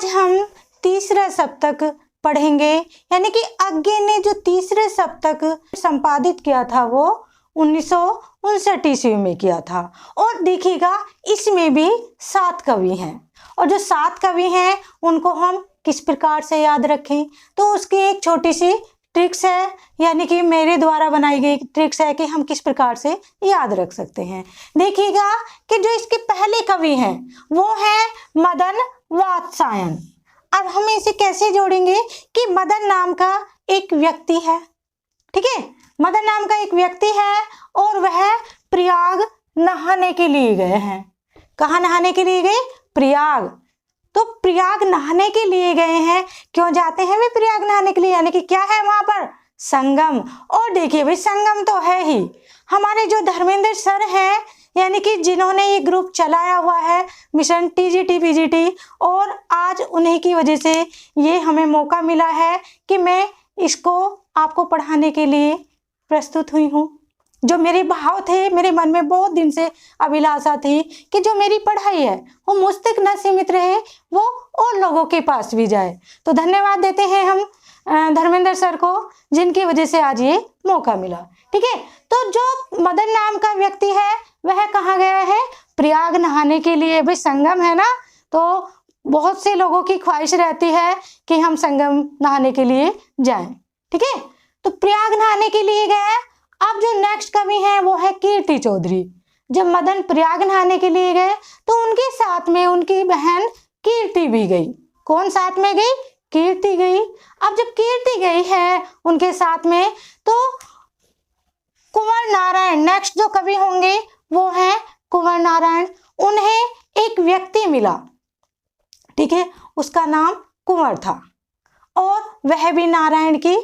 आज हम तीसरा सप्तक पढ़ेंगे, यानी कि अज्ञे ने जो तीसरे सप्तक संपादित किया था वो 1959 ईस्वी में किया था। और देखिएगा इसमें भी 7 कवि हैं, और जो 7 कवि हैं उनको हम किस प्रकार से याद रखें, तो उसकी एक छोटी सी ट्रिक्स है, यानी कि मेरे द्वारा बनाई गई ट्रिक्स है कि हम किस प्रकार से याद रख सकते हैं। देखिएगा कि जो इसके पहले कवि हैं वो है मदन वात्सायन। अब हम इसे कैसे जोड़ेंगे कि मदन नाम का एक व्यक्ति है, ठीक है, मदन नाम का एक व्यक्ति है और वह प्रयाग नहाने के लिए गए हैं। कहाँ नहाने के लिए गए? प्रयाग। तो प्रयाग नहाने के लिए गए हैं। क्यों जाते हैं वे प्रयाग नहाने के लिए? यानी कि क्या है वहां पर? संगम। और देखिए भाई संगम तो है ही। हमारे जो धर्मेंद्र सर हैं, यानी कि जिन्होंने ये ग्रुप चलाया हुआ है मिशन टीजीटी पीजीटी, और आज उन्हीं की वजह से ये हमें मौका मिला है कि मैं इसको आपको पढ़ाने के लिए प्रस्तुत हुई हूँ। जो मेरे भाव थे, मेरे मन में बहुत दिन से अभिलाषा थी कि जो मेरी पढ़ाई है वो मुझ तक न सीमित रहे, वो और लोगों के पास भी जाए। तो धन्यवाद देते हैं हम धर्मेंद्र सर को, जिनकी वजह से आज ये मौका मिला, ठीक है। तो जो मदन नाम का व्यक्ति है वह कहाँ गया है? प्रयाग नहाने के लिए। भाई संगम है ना, तो बहुत से लोगों की ख्वाहिश रहती है कि हम संगम नहाने के लिए जाएं, ठीक है। तो प्रयाग नहाने के लिए गए। अब जो नेक्स्ट कवि हैं वो है कीर्ति चौधरी। जब मदन प्रयाग नहाने के लिए गए तो उनके साथ में उनकी बहन कीर्ति भी गई। कौन साथ में गई? कीर्ति गई। अब जब कीर्ति गई है उनके साथ में, तो कुंवर नारायण नेक्स्ट जो कवि होंगे वो है कुंवर नारायण। उन्हें एक व्यक्ति मिला, ठीक है, उसका नाम कुंवर था, और वह भी नारायण की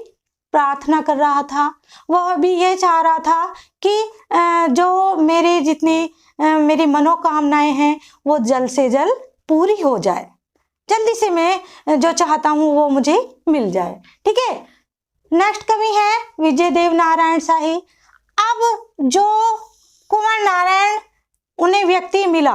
प्रार्थना कर रहा था। वह भी ये चाह रहा था कि जो मेरी मनोकामनाएं हैं वो जल्द से जल्द पूरी हो जाए, जल्दी से मैं जो चाहता हूँ वो मुझे मिल जाए, ठीक है। नेक्स्ट कवि है विजय देव नारायण शाही। अब जो कुंवर नारायण उन्हें व्यक्ति मिला,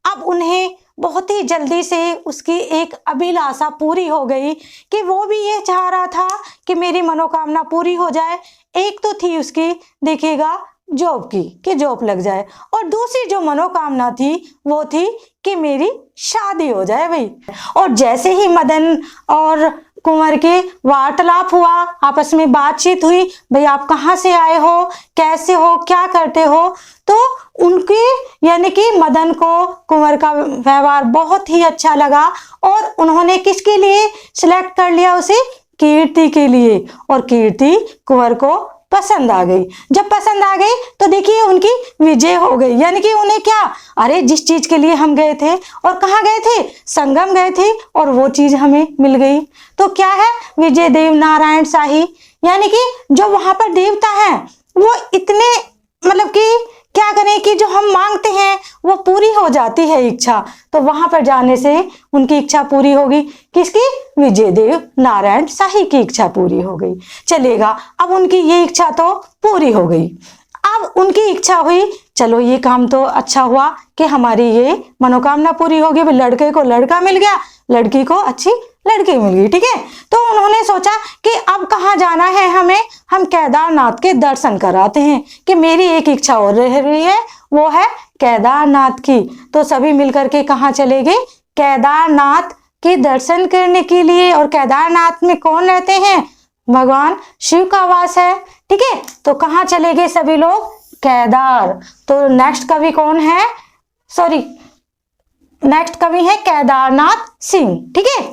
अब उन्हें बहुत ही जल्दी से उसकी एक अभिलाषा पूरी हो गई कि वो भी ये चाह रहा था कि मेरी मनोकामना पूरी हो जाए। एक तो थी उसकी, देखिएगा, जॉब की, कि जॉब लग जाए, और दूसरी जो मनोकामना थी वो थी कि मेरी शादी हो जाए भाई। और जैसे ही मदन और कुंवर के वार्तालाप हुआ, आपस में बातचीत हुई, भाई आप कहाँ से आए हो, कैसे हो, क्या करते हो, तो उनके यानी कि मदन को कुंवर का व्यवहार बहुत ही अच्छा लगा, और उन्होंने किसके लिए सिलेक्ट कर लिया उसे? कीर्ति के लिए। और कीर्ति कुंवर को पसंद आ गई। जब पसंद आ गई तो देखिए उनकी विजय हो गई, यानी कि उन्हें क्या, अरे जिस चीज के लिए हम गए थे, और कहाँ गए थे? संगम गए थे, और वो चीज हमें मिल गई। तो क्या है? विजय देव नारायण शाही। यानी कि जो वहां पर देवता है वो इतने, मतलब कि क्या करें कि जो हम मांगते हैं वो पूरी हो जाती है इच्छा। तो वहां पर जाने से उनकी इच्छा पूरी होगी। किसकी? विजय देव नारायण शाही की इच्छा पूरी हो गई। चलेगा, अब उनकी ये इच्छा तो पूरी हो गई। अब उनकी इच्छा हुई, चलो ये काम तो अच्छा हुआ कि हमारी ये मनोकामना पूरी हो गई। लड़के को लड़का मिल गया, लड़की को अच्छी लड़की मिल गई, ठीक है। तो उन्होंने सोचा कि अब कहाँ जाना है हमें, हम केदारनाथ के दर्शन कराते हैं, कि मेरी एक इच्छा और रह रही है, वो है केदारनाथ की। तो सभी मिलकर के कहाँ चले गए? केदारनाथ के दर्शन करने के लिए। और केदारनाथ में कौन रहते हैं? भगवान शिव का वास है, ठीक है। तो कहाँ चले गए सभी लोग? केदार। तो नेक्स्ट कवि कौन है? नेक्स्ट कवि है केदारनाथ सिंह, ठीक है।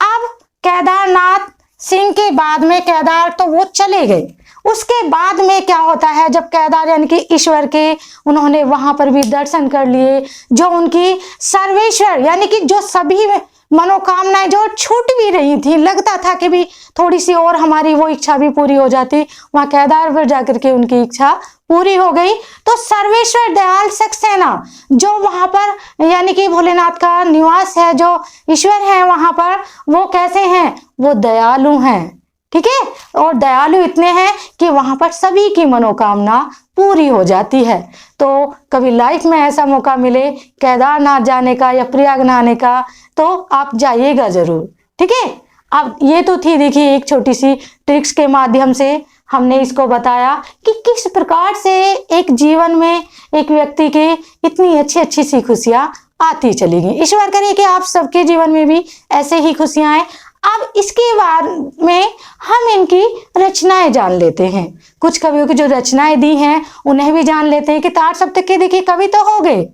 अब केदारनाथ सिंह के बाद में केदार तो वो चले गए। उसके बाद में क्या होता है, जब केदार यानी कि ईश्वर के उन्होंने वहां पर भी दर्शन कर लिए, जो उनकी सर्वेश्वर यानी कि जो सभी मनोकामनाएं जो छूट भी रही थी, लगता था कि भी थोड़ी सी और हमारी वो इच्छा भी पूरी हो जाती, वहां केदार पर जाकर के उनकी इच्छा पूरी हो गई। तो सर्वेश्वर दयाल सक्सेना जो वहां पर यानी कि भोलेनाथ का निवास है, जो ईश्वर है वहां पर, वो कैसे हैं? वो दयालु हैं, ठीक है। और दयालु इतने हैं कि वहां पर सभी की मनोकामना पूरी हो जाती है। तो कभी लाइफ में ऐसा मौका मिले केदारनाथ जाने का या प्रयाग नहाने का, तो आप जाइएगा जरूर, ठीक है। अब ये तो थी, देखिए, एक छोटी सी ट्रिक्स के माध्यम से हमने इसको बताया कि किस प्रकार से एक जीवन में एक व्यक्ति के इतनी अच्छी अच्छी सी खुशियां आती चली गई। ईश्वर करे कि आप सबके जीवन में भी ऐसे ही खुशियां आए। अब इसके बाद में हम इनकी रचनाएं जान लेते हैं। कुछ कवियों की जो रचनाएं दी हैं उन्हें भी जान लेते हैं कि तार सप्तक के देखिए कवि तो हो गए,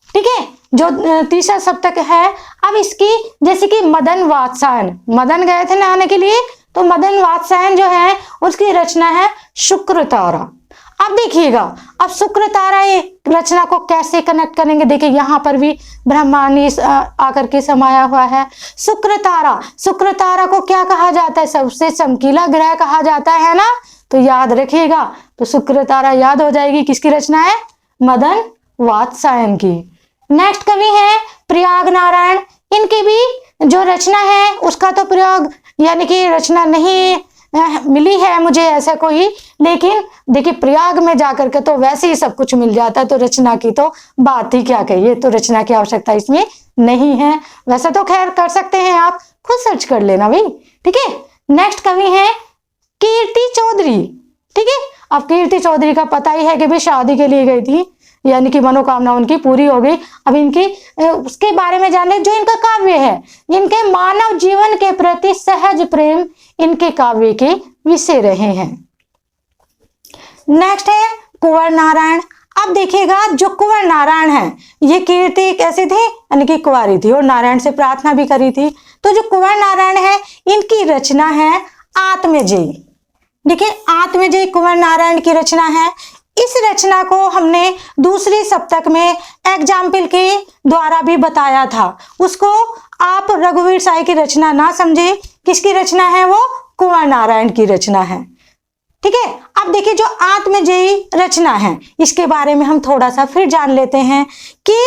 ठीक है। जो तीसरा सप्तक है, अब इसकी जैसे कि मदन वात्सायन, मदन गए थे नहाने के लिए, तो मदन वात्सायन जो है उसकी रचना है शुक्र तारा। अब देखिएगा, अब शुक्र तारा ये रचना को कैसे कनेक्ट करेंगे, देखिए यहाँ पर भी ब्रह्मांड आकर के समाया हुआ है। शुक्र तारा, शुक्र तारा को क्या कहा जाता है, सबसे चमकीला ग्रह कहा जाता है ना, तो याद रखिएगा। तो शुक्र तारा याद हो जाएगी, किसकी रचना है, मदन वात्सायन की। नेक्स्ट कवि है प्रयाग नारायण, इनकी भी जो रचना है उसका तो प्रयोग यानी कि रचना नहीं मिली है मुझे ऐसा कोई, लेकिन देखिए प्रयाग में जाकर के तो वैसे ही सब कुछ मिल जाता है, तो रचना की तो बात ही क्या कहिए, तो रचना की आवश्यकता इसमें नहीं है। वैसे तो खैर कर सकते हैं, आप खुद सर्च कर लेना भाई, ठीक है। नेक्स्ट कवि है कीर्ति चौधरी, ठीक है। अब कीर्ति चौधरी का पता ही है कि भाई शादी के लिए गई थी, यानी कि मनोकामना उनकी पूरी हो गई। अब इनकी उसके बारे में जाने, जो इनका काव्य है, इनके मानव जीवन के प्रति सहज प्रेम इनके काव्य के विषय रहे हैं। नेक्स्ट है कुंवर नारायण। अब देखिएगा, जो कुंवर नारायण है, ये कीर्ति कैसे थे, यानी कि कुंवारी थी और नारायण से प्रार्थना भी करी थी। तो जो कुंवर नारायण है, इनकी रचना है आत्मजयी। देखिए आत्मजयी कुंवर नारायण की रचना है। इस रचना को हमने दूसरी सप्तक में एग्जाम्पल के द्वारा भी बताया था, उसको आप रघुवीर साई की रचना ना समझे, किसकी रचना है, वो कुंवर नारायण की रचना है, ठीक है। अब देखिए जो आत्मजयी रचना है, इसके बारे में हम थोड़ा सा फिर जान लेते हैं कि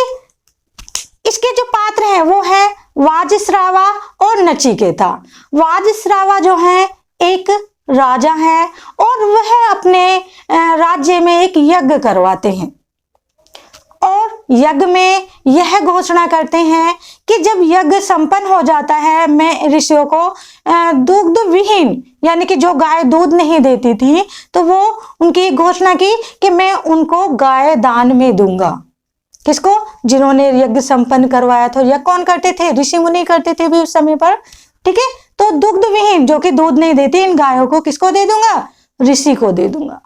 इसके जो पात्र हैं वो है वाजश्रावा और नचिकेता। वाजश्रावा जो है एक राजा है और वह अपने राज्य में एक यज्ञ करवाते हैं और यज्ञ में यह घोषणा करते हैं कि जब यज्ञ संपन्न हो जाता है, मैं ऋषियों को दुग्ध विहीन, यानी कि जो गाय दूध नहीं देती थी, तो वो उनकी घोषणा की कि मैं उनको गाय दान में दूंगा। किसको, जिन्होंने यज्ञ संपन्न करवाया था। यज्ञ कौन करते थे, ऋषि मुनि करते थे भी उस समय पर, ठीक है। तो दुग्ध विहीन, जो कि दूध नहीं देती, इन गायों को किसको दे दूंगा, ऋषि को दे दूंगा।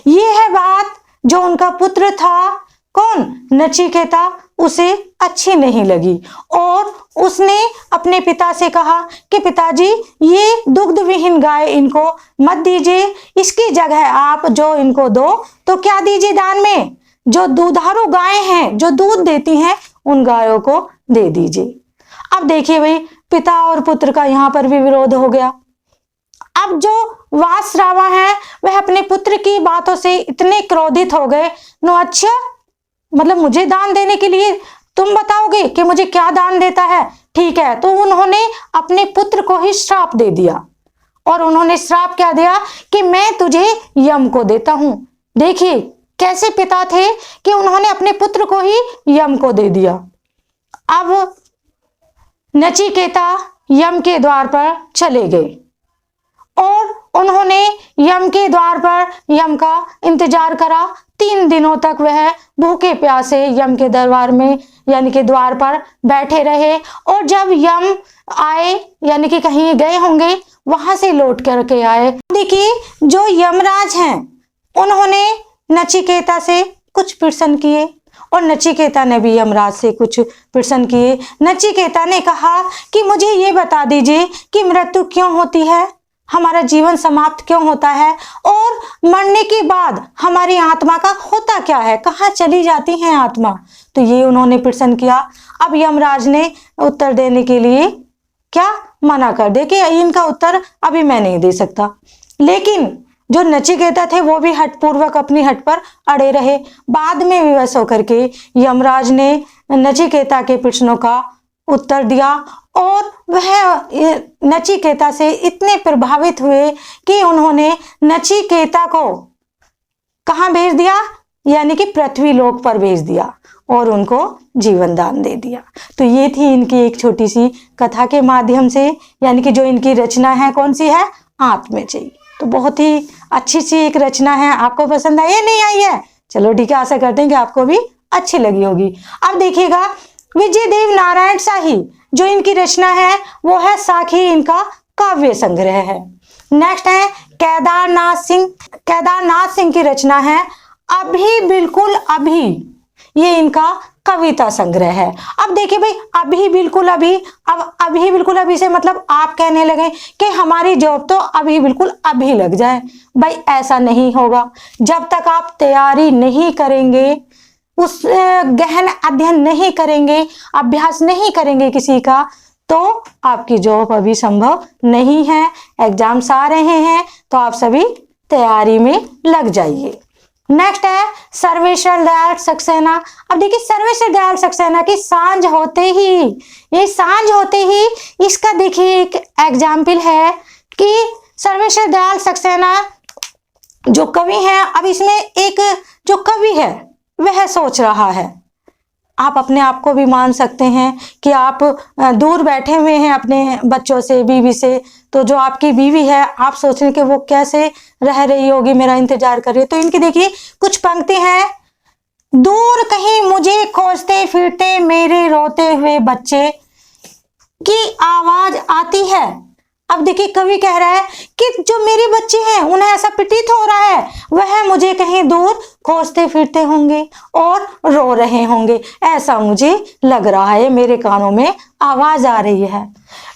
ये है बात जो उनका पुत्र था, कौन, नचिकेता, उसे अच्छी नहीं लगी और उसने अपने पिता से कहा कि पिताजी ये दुग्ध विहीन गाय इनको मत दीजिए, इसकी जगह आप जो इनको दो तो क्या दीजिए दान में, जो दुधारू गायें हैं जो दूध देती हैं उन गायों को दे दीजिए। अब देखिए भाई, पिता और पुत्र का यहाँ पर भी विरोध हो गया। अब जो वाजश्रावा है वह अपने पुत्र की बातों से इतने क्रोधित हो गए, नो अच्छा, मतलब मुझे दान देने के लिए तुम बताओगे कि मुझे क्या दान देता है, ठीक है। तो उन्होंने अपने पुत्र को ही श्राप दे दिया और उन्होंने श्राप क्या दिया कि मैं तुझे यम को देता हूं। देखिए कैसे पिता थे कि उन्होंने अपने पुत्र को ही यम को दे दिया। अब नचिकेता यम के द्वार पर चले गए और उन्होंने यम के द्वार पर यम का इंतजार करा। 3 दिनों तक वह भूखे प्यासे यम के दरबार में यानी कि द्वार पर बैठे रहे और जब यम आए, यानी कि कहीं गए होंगे, वहां से लौट करके आए। देखिए जो यमराज हैं उन्होंने नचिकेता से कुछ प्रश्न किए और नचिकेता ने भी यमराज से कुछ प्रश्न किए। नचिकेता ने कहा कि मुझे ये बता दीजिए कि मृत्यु क्यों होती है, हमारा जीवन समाप्त क्यों होता है और मरने के बाद हमारी आत्मा का होता क्या है, कहाँ चली जाती है आत्मा। तो ये उन्होंने प्रश्न किया। अब यमराज ने उत्तर देने के लिए क्या मना कर दे कि इनका उत्तर अभी मैं नहीं दे सकता। लेकिन जो नचिकेता थे वो भी हठपूर्वक अपनी हट पर अड़े रहे। बाद में विवश होकर के यमराज ने नचिकेता के प्रश्नों का उत्तर दिया और वह नचिकेता से इतने प्रभावित हुए कि उन्होंने नचिकेता को कहाँ भेज दिया, यानी कि पृथ्वी लोक पर भेज दिया और उनको जीवन दान दे दिया। तो ये थी इनकी एक छोटी सी कथा के माध्यम से, यानी कि जो इनकी रचना है कौन सी है, आत्मजयी। तो बहुत ही अच्छी सी एक रचना है। आपको पसंद आई या नहीं आई है? चलो ठीक है, आशा करते हैं कि आपको भी अच्छी लगी होगी। अब देखिएगा विजय देव नारायण शाही, जो इनकी रचना है वो है साखी, इनका काव्य संग्रह है। नेक्स्ट है केदारनाथ सिंह की रचना है अभी बिल्कुल अभी, ये इनका कविता संग्रह है। अब देखिए भाई, अभी बिल्कुल अभी, अब अभी बिल्कुल अभी से मतलब आप कहने लगे कि हमारी जॉब तो अभी बिल्कुल अभी लग जाए। भाई ऐसा नहीं होगा। जब तक आप तैयारी नहीं करेंगे, उस गहन अध्ययन नहीं करेंगे, अभ्यास नहीं करेंगे किसी का, तो आपकी जॉब अभी संभव नहीं है। एग्जाम्स आ रहे हैं तो आप सभी तैयारी में लग जाइए। नेक्स्ट है सर्वेश्वर दयाल सक्सेना। अब देखिए सर्वेश्वर दयाल सक्सेना की सांझ होते ही, ये सांझ होते ही इसका देखिए एक एग्जाम्पल है कि सर्वेश्वर दयाल सक्सेना जो कवि हैं, अब इसमें एक जो कवि है वह सोच रहा है। आप अपने आप को भी मान सकते हैं कि आप दूर बैठे हुए हैं अपने बच्चों से, बीवी से, तो जो आपकी बीवी है आप सोच रहे हैं कि वो कैसे रह रही होगी, मेरा इंतजार कर रही है। तो इनकी देखिए कुछ पंक्ति हैं। दूर कहीं मुझे खोजते फिरते मेरे रोते हुए बच्चे की आवाज आती है। अब देखिए कवि कह रहा है कि जो मेरे बच्चे हैं उन्हें ऐसा प्रतीत हो रहा है वह मुझे कहीं दूर खोजते फिरते होंगे और रो रहे होंगे, ऐसा मुझे लग रहा है, मेरे कानों में आवाज आ रही है।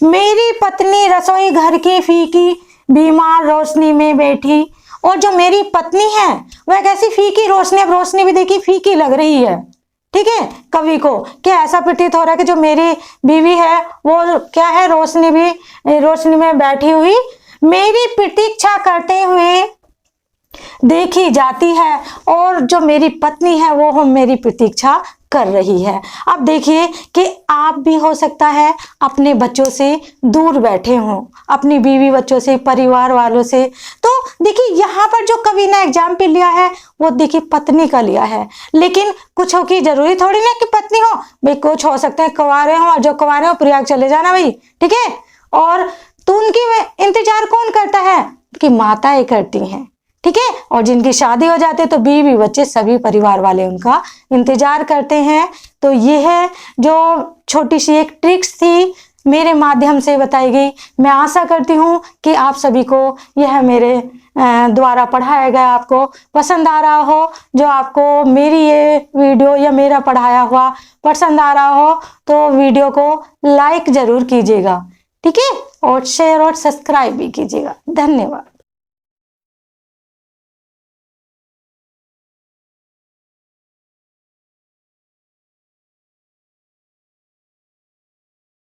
मेरी पत्नी रसोई घर की फीकी बीमार रोशनी में बैठी, और जो मेरी पत्नी है वह कैसी फीकी रोशनी, अब रोशनी भी देखिए फीकी लग रही है। ठीक है, कवि को क्या ऐसा प्रतीत हो रहा है कि जो मेरी बीवी है वो क्या है, रोशनी में बैठी हुई मेरी प्रतीक्षा करते हुए देखी जाती है, और जो मेरी पत्नी है वो मेरी प्रतीक्षा कर रही है। अब देखिए कि आप भी हो सकता है अपने बच्चों से दूर बैठे हों, अपनी बीवी बच्चों से, परिवार वालों से। तो देखिए यहाँ पर जो कवि ने एग्जाम्पल लिया है वो देखिए पत्नी का लिया है, लेकिन कुछ हो की जरूरी थोड़ी ना कि पत्नी हो, भाई कुछ हो सकते हैं कुंवारे हो, और जो कुंवारे हो प्रयाग चले जाना भाई, ठीक है। और तो उनकी इंतजार कौन करता है कि माताएं करती हैं, ठीक है। और जिनकी शादी हो जाती है तो बीवी बच्चे सभी परिवार वाले उनका इंतजार करते हैं। तो ये है जो छोटी सी एक ट्रिक्स थी मेरे माध्यम से बताई गई। मैं आशा करती हूँ कि आप सभी को यह मेरे द्वारा पढ़ाया गया आपको पसंद आ रहा हो। जो आपको मेरी ये वीडियो या मेरा पढ़ाया हुआ पसंद आ रहा हो तो वीडियो को लाइक जरूर कीजिएगा, ठीक है, और शेयर और सब्सक्राइब भी कीजिएगा। धन्यवाद।